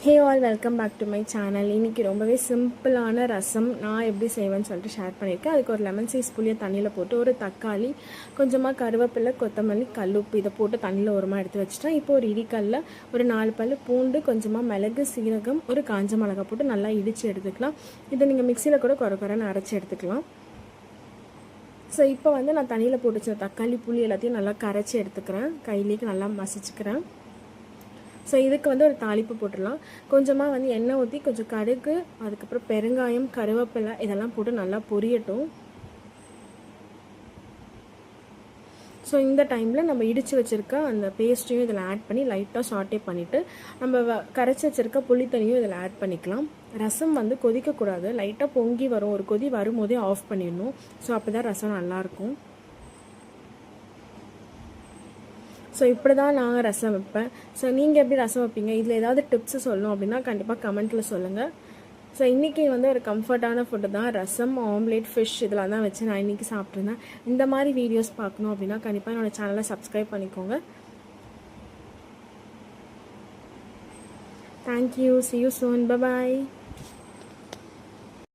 Hey all welcome back to my channel. இன்றைக்கி ரொம்பவே சிம்பிளான ரசம் நான் எப்படி செய்வேன்னு சொல்லிட்டு ஷேர் பண்ணியிருக்கேன். அதுக்கு ஒரு லெமன் சைஸ் புளியை தண்ணியில் போட்டு ஒரு தக்காளி, கொஞ்சமாக கருவேப்பிலை, கொத்தமல்லி, கல்லுப்பு இதை போட்டு தண்ணியில் ஓரமாக எடுத்து வச்சுட்டேன். இப்போ ஒரு இடிக்கல்ல ஒரு 4 பல் பூண்டு, கொஞ்சமாக மிளகு, சீரகம், ஒரு காஞ்ச மிளகா போட்டு நல்லா இடித்து எடுத்துக்கலாம். இதை நீங்கள் மிக்சியில் கூட குறைன்னு அரைச்சி எடுத்துக்கலாம். ஸோ இப்போ நான் தண்ணியில் போட்டு வச்ச தக்காளி, புளி எல்லாத்தையும் நல்லா கரைச்சி எடுத்துக்கிறேன். கையிலேயே நல்லா மசிச்சுக்கிறேன். ஸோ இதுக்கு ஒரு தாளிப்பு போட்டுடலாம். கொஞ்சமாக எண்ணெய் ஊற்றி கொஞ்சம் கடுகு, அதுக்கப்புறம் பெருங்காயம், கருவேப்பிலை இதெல்லாம் போட்டு நல்லா பொரியட்டும். ஸோ இந்த டைமில் நம்ம இடித்து வச்சுருக்க அந்த பேஸ்ட்டையும் இதில் ஆட் பண்ணி லைட்டாக சாட்டே பண்ணிவிட்டு நம்ம கரைச்சி வச்சுருக்க புளித்தண்ணியும் இதில் ஆட் பண்ணிக்கலாம். ரசம் கொதிக்கக்கூடாது, லைட்டாக பொங்கி வரும். ஒரு கொதி வரும்போதே ஆஃப் பண்ணிடணும். ஸோ அப்போ தான் ரசம் நல்லாயிருக்கும். ஸோ இப்படி தான் நான் ரசம் வைப்பேன். ஸோ நீங்கள் எப்படி ரசம் வைப்பீங்க? இதில் ஏதாவது டிப்ஸு சொல்லணும் அப்படின்னா கண்டிப்பாக கமெண்ட்டில் சொல்லுங்கள். ஸோ இன்றைக்கி ஒரு கம்ஃபர்ட்டான ஃபுட்டு தான். ரசம், ஆம்லேட், ஃபிஷ் இதெல்லாம் தான் வச்சு நான் இன்றைக்கி சாப்பிட்ருந்தேன். இந்த மாதிரி வீடியோஸ் பார்க்கணும் அப்படின்னா கண்டிப்பாக என்னோடய சேனலை சப்ஸ்கிரைப் பண்ணிக்கோங்க. Thank you. See you soon. Bye-bye.